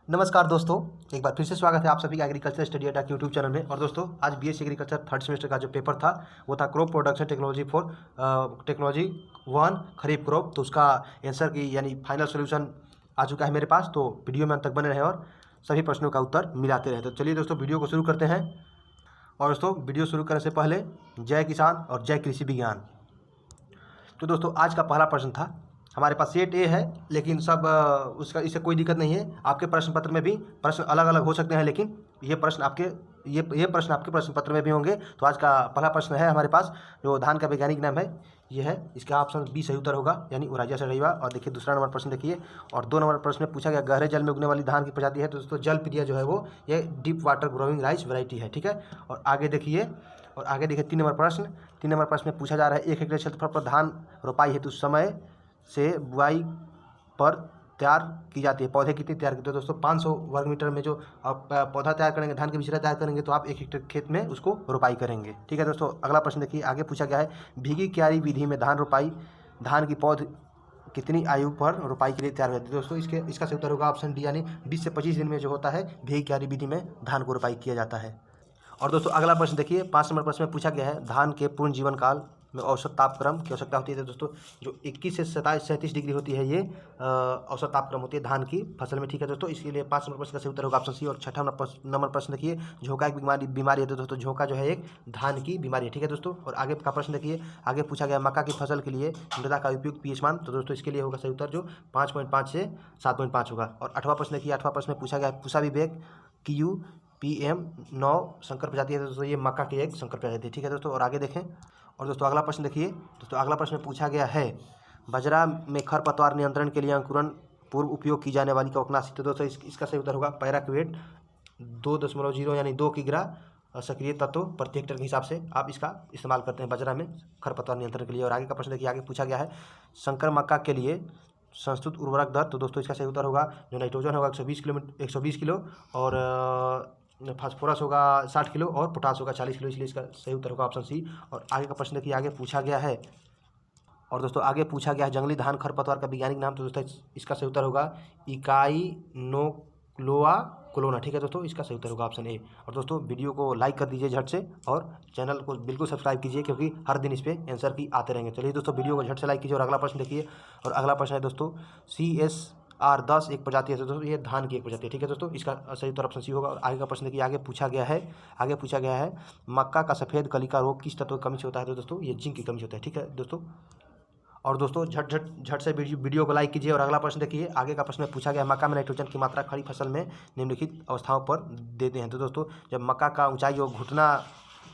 नमस्कार दोस्तों, एक बार फिर से स्वागत है आप सभी का एग्रीकल्चर स्टडी अड्डा के यूट्यूब चैनल में। और दोस्तों आज बीएससी एग्रीकल्चर थर्ड सेमेस्टर का जो पेपर था वो था crop production technology for technology one kharif crop. तो उसका आंसर की यानी फाइनल सोल्यूशन आ चुका है मेरे पास। तो वीडियो में अंत तक बने रहे और सभी प्रश्नों का उत्तर मिलाते रहे। तो चलिए दोस्तों वीडियो को शुरू करते हैं। और दोस्तों वीडियो शुरू करने से पहले जय किसान और जय कृषि विज्ञान। तो दोस्तों आज का पहला प्रश्न था, हमारे पास सेट ए है लेकिन सब उसका इससे कोई दिक्कत नहीं है। आपके प्रश्न पत्र में भी प्रश्न अलग अलग हो सकते हैं, लेकिन ये प्रश्न आपके प्रश्न पत्र में भी होंगे। तो आज का पहला प्रश्न है हमारे पास, जो धान का वैज्ञानिक नाम है ये है, इसका ऑप्शन बी सही उत्तर होगा, यानी ओराइजिया सैटिवा। और देखिए दूसरा नंबर प्रश्न देखिए, और 2 नंबर प्रश्न में पूछा गया गहरे जल में उगने वाली धान की प्रजाति है। तो दोस्तों जलप्रिया जो है वो ये deep water growing rice variety है, ठीक है। और आगे देखिए 3 नंबर प्रश्न में पूछा जा रहा है, 1 हेक्टेयर क्षेत्रफल पर धान रोपाई हेतु समय से बुआई पर तैयार की जाती है पौधे कितनी तैयार करते हैं। दोस्तों 500 वर्ग मीटर में जो आप पौधा तैयार करेंगे, धान की बिचड़ा तैयार करेंगे, तो आप 1 हेक्टेयर खेत में उसको रोपाई करेंगे, ठीक है दोस्तों। अगला प्रश्न देखिए, आगे पूछा गया है, भीगी क्यारी विधि में धान की पौध कितनी आयु पर रोपाई के लिए तैयार होती है। दोस्तों इसका सही उत्तर होगा ऑप्शन डी, यानी 20 से 25 दिन में जो होता है भीगी क्यारी विधि में धान को रोपाई किया जाता है। और दोस्तों अगला प्रश्न देखिए, 5 नंबर प्रश्न में पूछा गया है, धान के पूर्ण जीवन काल में औसत तापक्रम की आवश्यकता होती है। तो दोस्तों जो 21 से 37 डिग्री होती है ये औसत तापक्रम होती है धान की फसल में, ठीक है दोस्तों। इसके लिए 5 नंबर प्रश्न का सही उत्तर होगा ऑप्शन सी। और 6 नंबर प्रश्न देखिए, झोंका एक बीमारी है। तो दोस्तों झोंका जो है एक धान की बीमारी है, ठीक है दोस्तों। और आगे का प्रश्न देखिए, आगे पूछा गया मक्का की फसल के लिए मृदा का उपयुक्त पीएच मान। तो दोस्तों इसके लिए होगा सही उत्तर जो 5.5 से 7.5 होगा। और 8वां प्रश्न देखिए, 8वां प्रश्न में पूछा गया पूसा विवेक QU PM9 संकर प्रजाति है। दोस्तों ये मक्का की एक संकर प्रजाति है, ठीक है दोस्तों। और आगे देखें, और दोस्तों अगला प्रश्न देखिए, दोस्तों अगला प्रश्न में पूछा गया है, बाजरा में खरपतवार नियंत्रण के लिए अंकुरण पूर्व उपयोग की जाने वाली कवकनाशी। तो दोस्तों इसका सही उत्तर होगा पैराक्वेट 2.0 यानी 2 किग्रा सक्रिय तत्व प्रति हेक्टेयर के हिसाब से आप इसका इस्तेमाल करते हैं बाजरा में खरपतवार नियंत्रण के लिए। और आगे का प्रश्न देखिए, आगे पूछा गया है, संकर मक्का के लिए संस्तुत उर्वरक दर। तो दोस्तों इसका सही उत्तर होगा जो नाइट्रोजन होगा 120 किलो और फास्फोरस होगा 60 किलो और पोटास होगा 40 किलो, इसलिए इसका सही उत्तर होगा ऑप्शन सी। और आगे का प्रश्न देखिए, आगे पूछा गया है, और दोस्तों आगे पूछा गया है जंगली धान खरपतवार का वैज्ञानिक नाम। तो दोस्तों इसका सही उत्तर होगा इकाइनोक्लोआ कोलोना, ठीक है दोस्तों। इसका सही उत्तर होगा ऑप्शन ए। और दोस्तों वीडियो को लाइक कर दीजिए झट से, और चैनल को बिल्कुल सब्सक्राइब कीजिए, क्योंकि हर दिन इस पर आंसर की आते रहेंगे। चलिए दोस्तों वीडियो को झट से लाइक कीजिए। और अगला प्रश्न देखिए, और अगला प्रश्न है दोस्तों, CSR10 एक प्रजाति है। तो दोस्तों ये धान की एक प्रजाति है, ठीक है दोस्तों। इसका सही उत्तर ऑप्शन सी होगा। और आगे का प्रश्न देखिए, आगे पूछा गया है मक्का का सफ़ेद कली का रोग किस तत्व की कमी से होता है। तो दोस्तों ये जिंक की कमी से होता है, ठीक है दोस्तों। और दोस्तों झट से वीडियो को लाइक कीजिए। और अगला प्रश्न देखिए, आगे का प्रश्न में पूछा गया है, मक्का में नाइट्रोजन की मात्रा खड़ी फसल में निम्नलिखित अवस्थाओं पर देते हैं। तो दोस्तों जब मक्का का ऊंचाई और घुटना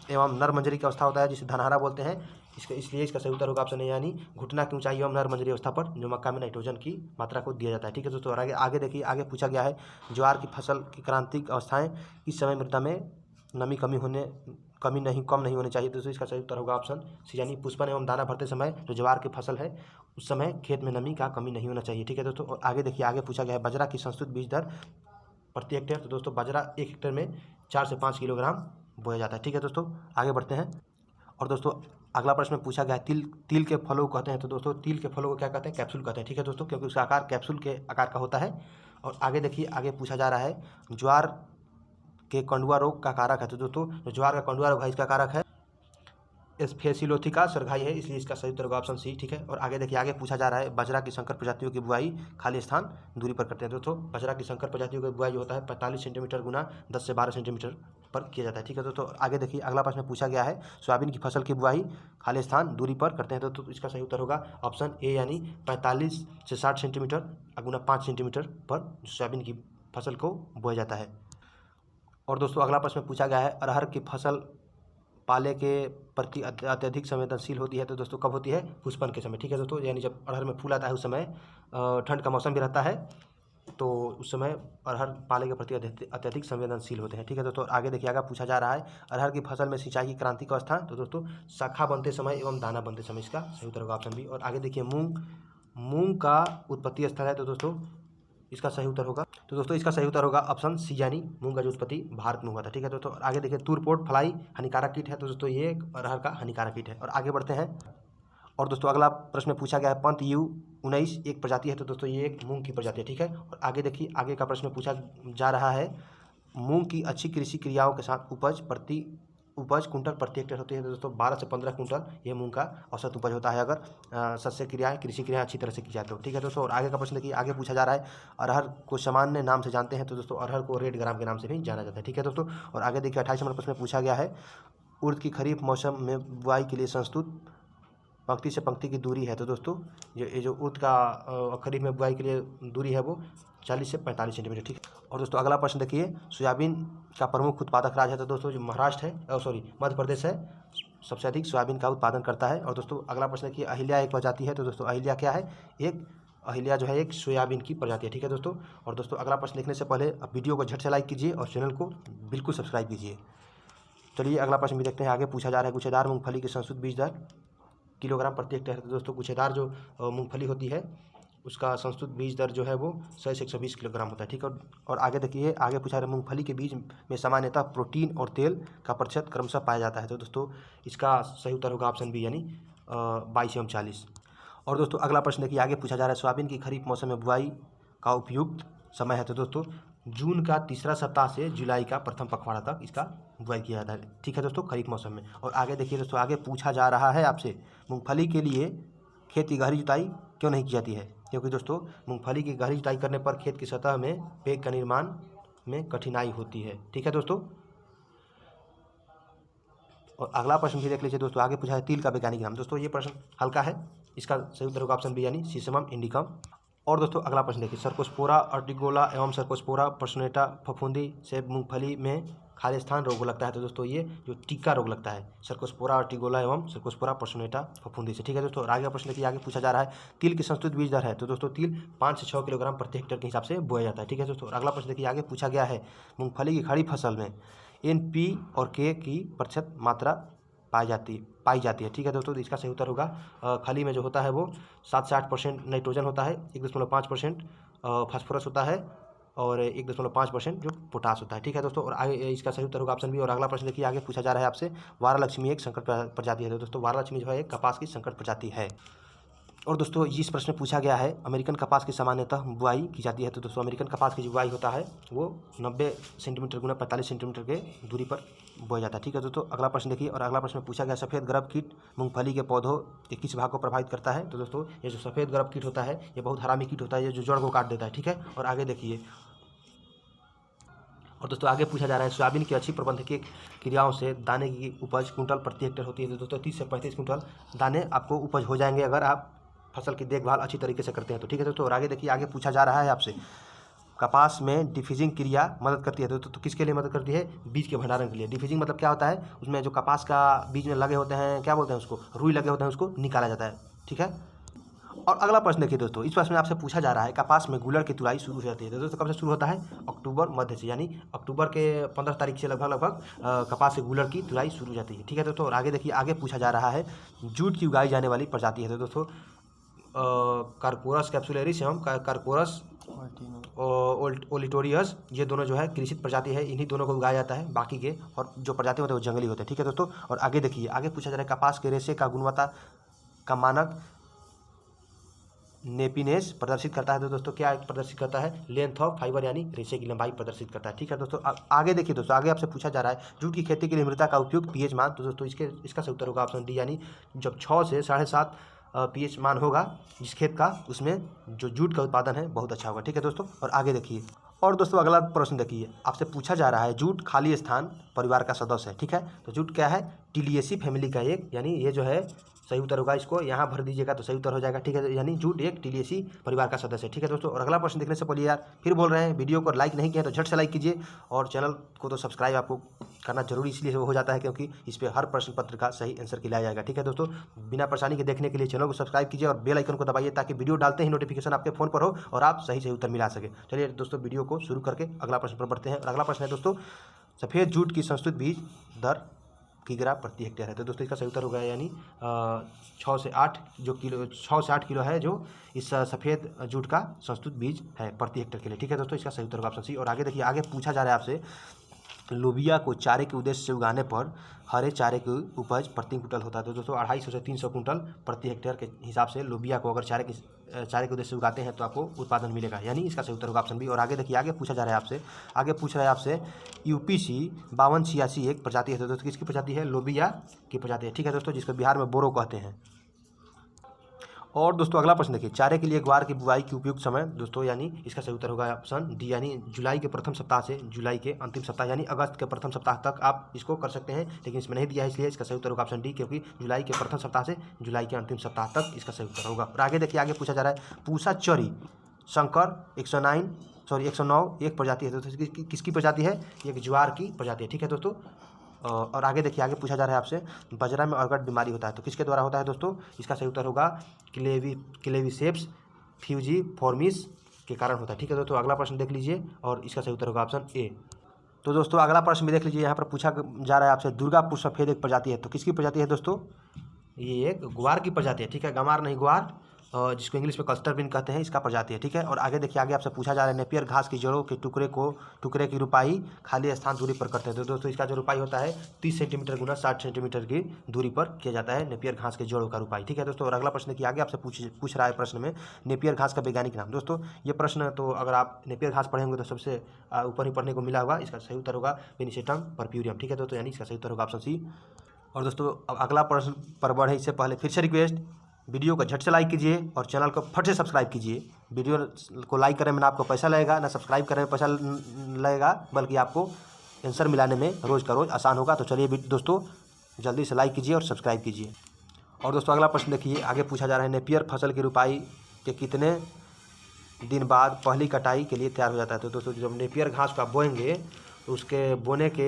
एवं नर मंजरी की अवस्था होता है, जिसे धनहरा बोलते हैं, इसलिए इसका सही उत्तर होगा ऑप्शन ए, यानी घुटना की ऊंचाई एवं नर मंजरी अवस्था पर जो मक्का में नाइट्रोजन की मात्रा को दिया जाता है, ठीक है दोस्तों। और आगे देखिए, आगे पूछा गया है, ज्वार की फसल की क्रांतिक अवस्थाएं इस समय मृदा में नमी कम नहीं होनी चाहिए। दोस्तों इसका सही उत्तर होगा ऑप्शन सी, यानी पुष्पन एवं दाना भरते समय जो ज्वार की फसल है उस समय खेत में नमी का कमी नहीं होना चाहिए, ठीक है दोस्तों। और आगे देखिए, आगे पूछा गया है बाजरा की संस्तुत बीज दर प्रति हेक्टेयर। तो दोस्तों बाजरा 1 हेक्टेयर में 4 से 5 किलोग्राम बोया जाता है, ठीक है दोस्तों। आगे बढ़ते हैं। और दोस्तों अगला प्रश्न में पूछा गया है, तिल के फलों को कहते हैं। तो दोस्तों तिल के फलों को क्या कहते हैं, कैप्सूल कहते हैं, ठीक है दोस्तों, क्योंकि उसका आकार कैप्सूल के आकार का होता है। और आगे देखिए, आगे पूछा जा रहा है, ज्वार के कंडुआ रोग का कारक है। तो दोस्तों जो ज्वार का कंडुआ रोग है इसका कारक है एस्फेसिलोथिका सरघाई है, इसलिए इसका सही उत्तर होगा ऑप्शन सी, ठीक है। और आगे देखिए, आगे पूछा जा रहा है, बाजरा की संकर प्रजातियों की बुआई खाली स्थान दूरी पर करते हैं। दोस्तों बाजरा की संकर प्रजातियों की बुआई जो होता है 45 सेंटीमीटर गुना 10 से 12 सेंटीमीटर पर किया जाता है, ठीक है दोस्तों। आगे देखिए, अगला प्रश्न पूछा गया है, सोयाबीन की फसल की बुआई खाली स्थान दूरी पर करते हैं। तो इसका सही उत्तर होगा ऑप्शन ए, यानी 45 से 60 सेंटीमीटर गुना 5 सेंटीमीटर पर सोयाबीन की फसल को बोया जाता है। और दोस्तों अगला प्रश्न पूछा गया है, अरहर की फसल पाले के प्रति अत्यधिक संवेदनशील होती है। तो दोस्तों कब होती है, पुष्पन के समय, ठीक है दोस्तों, यानी जब अरहर में फूल आता है उस समय ठंड का मौसम भी रहता है, तो उस समय अरहर पाले के प्रति अत्यधिक संवेदनशील होते हैं, ठीक है दोस्तों। आगे देखिए, आगे पूछा जा रहा है, अरहर की फसल में सिंचाई की क्रांतिक अवस्था। तो दोस्तों शाखा बनते समय एवं दाना बनते समय, इसका सही उत्तर होगा ऑप्शन बी। और आगे देखिए, मूंग का उत्पत्ति स्थल है। तो दोस्तों इसका सही उत्तर होगा, तो दोस्तों इसका सही उत्तर होगा ऑप्शन सी, यानी मूंग का जो उत्पत्ति भारत में हुआ था, ठीक है दोस्तों। आगे देखिए, तूरपोट फ्लाई हानिकारक कीट है। तो दोस्तों ये अरहर का हानिकारक कीट है। और आगे बढ़ते हैं। और दोस्तों अगला प्रश्न पूछा गया है, पंत 19 एक प्रजाति है, तो दोस्तों ये एक मूंग की प्रजाति है, ठीक है। और आगे देखिए, आगे का प्रश्न पूछा जा रहा है, मूंग की अच्छी कृषि क्रियाओं के साथ उपज कुंटल प्रति हेक्टेयर होती है, तो दोस्तों 12 से 15 कुंटल ये मूंग का औसत उपज होता है अगर सस्य क्रियाएं कृषि क्रियाएं अच्छी तरह से की जाए तो, ठीक है दोस्तों। और आगे का प्रश्न देखिए, आगे पूछा जा रहा है, अरहर को सामान्य नाम से जानते हैं, तो दोस्तों अरहर को रेड ग्राम के नाम से भी जाना जाता है, ठीक है दोस्तों। और आगे देखिए 28 नंबर प्रश्न पूछा गया है, उर्द की खरीफ मौसम में बुआई के लिए संस्तुत पंक्ति से पंक्ति की दूरी है, तो दोस्तों ये जो उर्द का खरीफ में बुआई के लिए दूरी है वो 40 से 45 सेंटीमीटर, ठीक है। और दोस्तों अगला प्रश्न देखिए, सोयाबीन का प्रमुख उत्पादक राज्य है, तो दोस्तों जो महाराष्ट्र है, मध्य प्रदेश है, सबसे अधिक सोयाबीन का उत्पादन करता है। और दोस्तों अगला प्रश्न देखिए, अहिल्या एक प्रजाति है, तो दोस्तों अहिल्या क्या है, अहिल्या जो है एक सोयाबीन की प्रजाति है, ठीक है दोस्तों। और दोस्तों अगला प्रश्न देखने से पहले अब वीडियो को झट से लाइक कीजिए और चैनल को बिल्कुल सब्सक्राइब कीजिए। चलिए अगला प्रश्न भी देखते हैं, आगे पूछा जा रहा है, गुच्छेदार मूंगफली की संस्तुत बीज दर किलोग्राम प्रति हेक्टेयर है, तो दोस्तों गुच्छेदार जो मूंगफली होती है उसका संस्तुत बीज दर जो है वो 100 से 120 किलोग्राम होता है, ठीक है। और आगे देखिए, आगे पूछा रहा है, मूंगफली के बीज में सामान्यतः प्रोटीन और तेल का प्रतिशत क्रमशः पाया जाता है, तो दोस्तों इसका सही उत्तर होगा ऑप्शन बी, यानी 22 एवं 40। और दोस्तों अगला प्रश्न देखिए, आगे पूछा जा रहा है, सोयाबीन की खरीफ मौसम में बुआई का उपयुक्त समय है, तो दोस्तों जून का तीसरा सप्ताह से जुलाई का प्रथम पखवाड़ा तक इसका बुआई किया जाता है, ठीक है दोस्तों, खरीफ मौसम में। और आगे देखिए दोस्तों, आगे पूछा जा रहा है आपसे, मूंगफली के लिए खेत की गहरी जुताई क्यों नहीं की जाती है, क्योंकि दोस्तों मूंगफली की गहरी जुताई करने पर खेत की सतह में पेग का निर्माण में कठिनाई होती है, ठीक है दोस्तों। और अगला प्रश्न भी देख लीजिए दोस्तों, आगे पूछा है, तिल का वैज्ञानिक नाम, दोस्तों ये प्रश्न हल्का है, इसका सही उत्तर होगा ऑप्शन बी, यानी सीसमम इंडिकम। और दोस्तों अगला प्रश्न देखिए, सर्कोस्पोरा अर्टिगोला एवं सर्कोस्पोरा पर्सोनेटा फफूंदी से मूंगफली में खाली स्थान रोग लगता है, तो दोस्तों ये जो टीका रोग लगता है सर्कोस्पोरा अर्टिगोला एवं सर्कोस्पोरा पर्सोनेटा फफूंदी से, ठीक है दोस्तों। और आगे प्रश्न देखिए, आगे पूछा जा रहा है, तिल की संस्तुत बीज दर है, तो दोस्तों तिल 5 से 6 किलोग्राम प्रति हेक्टेयर के हिसाब से बोया जाता है, ठीक है दोस्तों। और अगला प्रश्न देखिए, आगे पूछा गया है, मूंगफली की खड़ी फसल में NP और K की प्रतिशत मात्रा पाई जाती है, ठीक है दोस्तों। तो इसका सही उत्तर होगा, खली में जो होता है वो 7 से 8% नाइट्रोजन होता है, 1.5% फास्फोरस होता है और 1.5% जो पोटास होता है, ठीक है दोस्तों। और आगे इसका सही उत्तर होगा ऑप्शन बी। और अगला प्रश्न देखिए, आगे पूछा जा रहा है आपसे, वारालक्ष्मी एक संकर प्रजाति है, तो दोस्तों वारालक्ष्मी जो है एक कपास की संकर प्रजाति है। और दोस्तों इस प्रश्न में पूछा गया है, अमेरिकन कपास की सामान्यतः बुआई की जाती है, तो दोस्तों अमेरिकन कपास की जो बुआई होता है वो 90 सेंटीमीटर गुना 45 सेंटीमीटर के दूरी पर बोया जाता है, ठीक है दोस्तों। अगला प्रश्न देखिए, और अगला प्रश्न में पूछा गया, सफ़ेद गरब कीट मूंगफली के पौधों के किस भाग को प्रभावित करता है, तो दोस्तों ये जो सफ़ेद गरब कीट होता है ये बहुत हरामी कीट होता है, ये जो जड़ को काट देता है, ठीक है। और आगे देखिए, और दोस्तों आगे पूछा जा रहा है, सोयाबीन की अच्छी प्रबंधकीय क्रियाओं से दाने की उपज कुंटल प्रति हेक्टेयर होती है, तो दोस्तों 30 से 35 कुंटल दाने आपको उपज हो जाएंगे अगर आप फसल की देखभाल अच्छी तरीके से करते हैं तो, ठीक है दोस्तों। और आगे देखिए, आगे पूछा जा रहा है आपसे, कपास में डिफ्यूजिंग क्रिया मदद करती है, तो किसके लिए मदद करती है, बीज के भंडारण के लिए। डिफ्यूजिंग मतलब क्या होता है, उसमें जो कपास का बीज में लगे होते हैं, क्या बोलते हैं उसको, रुई लगे होते हैं, उसको निकाला जाता है, ठीक है। और अगला प्रश्न देखिए दोस्तों, इस प्रश्न में आपसे पूछा जा रहा है, कपास में गुलर की तुड़ाई शुरू हो जाती है, तो दोस्तों कब से शुरू होता है, अक्टूबर मध्य से, यानी अक्टूबर के 15 तारीख से लगभग कपास से गुलर की तुड़ाई शुरू हो जाती है, ठीक है दोस्तों। और आगे देखिए, आगे पूछा जा रहा है, जूट की उगाई जाने वाली प्रजाति है, तो दोस्तों कार्कोरस कैप्सुलरिस एवं कार्कोरस ओलिटोरियस, ये दोनों जो है कृषित प्रजाति है, इन्हीं दोनों को उगाया जाता है, बाकी के और जो प्रजाति होते हैं वो जंगली होते हैं, ठीक है दोस्तों। और आगे देखिए, आगे पूछा जा रहा है, कपास के रेशे का गुणवत्ता का मानक नेपीनेस प्रदर्शित करता है, तो दोस्तों क्या प्रदर्शित करता है, लेंथ ऑफ फाइबर, यानी रेशे की लंबाई प्रदर्शित करता है, ठीक है दोस्तों। आगे देखिए दोस्तों, आगे आपसे पूछा जा रहा है, जूट की खेती के लिए मृदा का उपयुक्त पीएच मान, तो दोस्तों इसका सही उत्तर होगा ऑप्शन डी, यानी जब 6 से 7.5 पीएच मान होगा जिस खेत का, उसमें जो जूट का उत्पादन है बहुत अच्छा होगा, ठीक है दोस्तों। और आगे देखिए, और दोस्तों अगला प्रश्न देखिए, आपसे पूछा जा रहा है, जूट खाली स्थान परिवार का सदस्य है, ठीक है। तो जूट क्या है, टिलियेसी फैमिली का एक, यानी ये जो है सही उत्तर होगा, इसको यहाँ भर दीजिएगा तो सही उत्तर हो जाएगा, ठीक है, यानी जूट एक टिलियेसी परिवार का सदस्य है, ठीक है दोस्तों। और अगला प्रश्न देखने से पहले यार फिर बोल रहे हैं, वीडियो को लाइक नहीं किया तो झट से लाइक कीजिए, और चैनल को तो सब्सक्राइब आपको करना जरूरी इसलिए हो जाता है क्योंकि इस पर हर प्रश्न पत्र का सही आंसर किया जाएगा, ठीक है दोस्तों। बिना परेशानी के देखने के लिए चैनल को सब्सक्राइब कीजिए और बेल आइकन को दबाइए, ताकि वीडियो डालते ही नोटिफिकेशन आपके फोन पर हो और आप सही उत्तर मिला सके। चलिए दोस्तों, वीडियो को शुरू करके अगला प्रश्न पर बढ़ते हैं। और अगला प्रश्न है दोस्तों, सफ़ेद जूट की संस्तुत बीज दर किग्रा प्रति हेक्टेयर है, तो दोस्तों इसका सही उत्तर हो गया, यानी 6 से 8 किलो है जो इस सफ़ेद जूट का संस्तुत बीज है प्रति हेक्टेयर के लिए, ठीक है दोस्तों। इसका सही उत्तर होगा ऑप्शन सी। और आगे देखिए, आगे पूछा जा रहा है आपसे, लोबिया को चारे के उद्देश्य से उगाने पर हरे चारे की उपज प्रति कुंटल होता है। तो दोस्तों 250 से 300 कुंटल प्रति हेक्टेयर के हिसाब से लोबिया को अगर चारे के उद्देश्य से उगाते हैं तो आपको उत्पादन मिलेगा, यानी इसका सही उत्तर होगा ऑप्शन बी। और आगे देखिए, आगे पूछा जा रहा है आपसे, आगे पूछ रहा है आपसे UPC 5286 एक प्रजाति है। तो दोस्तों किसकी प्रजाति है? लोबिया की प्रजाति है, ठीक है दोस्तों, जिसको बिहार में बोरो कहते हैं। और दोस्तों अगला प्रश्न देखिए, चारे के लिए ग्वार की बुआई की उपयुक्त समय दोस्तों, यानी इसका सही उत्तर होगा ऑप्शन डी, यानी जुलाई के प्रथम सप्ताह से जुलाई के अंतिम सप्ताह यानी अगस्त के प्रथम सप्ताह तक आप इसको कर सकते हैं, लेकिन इसमें नहीं दिया है, इसलिए इसका सही उत्तर होगा ऑप्शन डी, क्योंकि जुलाई के प्रथम सप्ताह से जुलाई के अंतिम सप्ताह तक इसका सही उत्तर होगा। और आगे देखिए, आगे पूछा जा रहा है पूसा चरी शंकर 109 एक प्रजाति है। दोस्तों किसकी प्रजाति है? एक ज्वार की प्रजाति है, ठीक है दोस्तों। और आगे देखिए, आगे पूछा जा रहा है आपसे, बजरा में अर्गट बीमारी होता है तो किसके द्वारा होता है दोस्तों? इसका सही उत्तर होगा क्लेविसेप्स फ्यूजिफॉर्मिस के कारण होता है, ठीक है दोस्तों। अगला प्रश्न देख लीजिए और इसका सही उत्तर होगा ऑप्शन ए। तो दोस्तों अगला प्रश्न भी देख लीजिए, यहाँ पर पूछा जा रहा है आपसे, दुर्गापुर सफ़ेद एक प्रजाति है तो किसकी प्रजाति है दोस्तों? ये एक ग्वार की प्रजाति है, ठीक है, गंवार नहीं ग्वार, जिसको इंग्लिश में क्लस्टर बीन कहते हैं, इसका प्रजाति है, ठीक है। और आगे देखिए, आगे आपसे पूछा जा रहा है नेपियर घास की जड़ों के टुकड़े की रुपाई खाली स्थान दूरी पर करते हैं। तो दोस्तों इसका जो रुपाई होता है 30 सेंटीमीटर गुना 60 सेंटीमीटर की दूरी पर किया जाता है नेपियर घास के जड़ों का रुपाई, ठीक है दोस्तों। और अगला प्रश्न की आगे आपसे पूछ रहा है प्रश्न में, नेपियर घास का वैज्ञानिक नाम। दोस्तों ये प्रश्न तो अगर आप नेपियर घास पढ़ेंगे तो सबसे ऊपर ही पढ़ने को मिला होगा, इसका सही उत्तर होगा पेनिसेटम पर्प्यूरियम, ठीक है दोस्तों, यानी इसका सही उत्तर होगा ऑप्शन सी। और दोस्तों अब अगला प्रश्न पर बढ़े इससे पहले फिर से रिक्वेस्ट, वीडियो को झट से लाइक कीजिए और चैनल को फट से सब्सक्राइब कीजिए। वीडियो को लाइक करने में ना आपको पैसा लगेगा, ना सब्सक्राइब करने में पैसा लगेगा, बल्कि आपको आंसर मिलाने में रोज़ का रोज़ आसान होगा। तो चलिए दोस्तों जल्दी से लाइक कीजिए और सब्सक्राइब कीजिए। और दोस्तों अगला प्रश्न देखिए, आगे पूछा जा रहा है नेपियर फसल की रुपाई के कितने दिन बाद पहली कटाई के लिए तैयार हो जाता है। तो दोस्तों जब नेपियर घास को आप बोएंगे तो उसके बोने के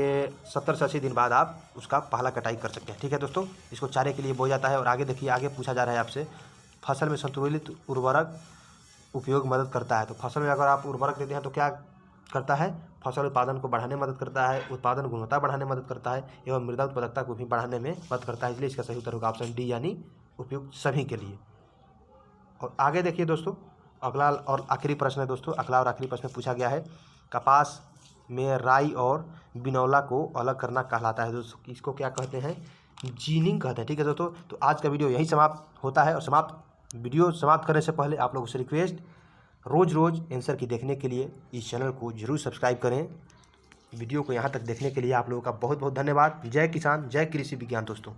70 से 80 दिन बाद आप उसका पहला कटाई कर सकते हैं, ठीक है दोस्तों। इसको चारे के लिए बोया जाता है। और आगे देखिए, आगे पूछा जा रहा है आपसे, फसल में संतुलित उर्वरक उपयोग मदद करता है। तो फसल में अगर आप उर्वरक देते हैं तो क्या करता है? फसल उत्पादन को बढ़ाने में मदद करता है, उत्पादन गुणवत्ता बढ़ाने में मदद करता है एवं मृदा उत्पादकता को भी बढ़ाने में मदद करता है, इसलिए इसका सही उत्तर होगा ऑप्शन डी, यानी उपयुक्त सभी के लिए। और आगे देखिए दोस्तों, अगला और आखिरी प्रश्न है दोस्तों, अगला और आखिरी प्रश्न पूछा गया है, कपास में राई और बिनौला को अलग करना कहलाता है। दोस्तों इसको क्या कहते हैं? जीनिंग कहते हैं, ठीक है दोस्तों। तो आज का वीडियो यही समाप्त होता है। और वीडियो समाप्त करने से पहले आप लोगों से रिक्वेस्ट, रोज़ आंसर की देखने के लिए इस चैनल को जरूर सब्सक्राइब करें। वीडियो को यहाँ तक देखने के लिए आप लोगों का बहुत बहुत धन्यवाद। जय किसान, जय कृषि विज्ञान दोस्तों।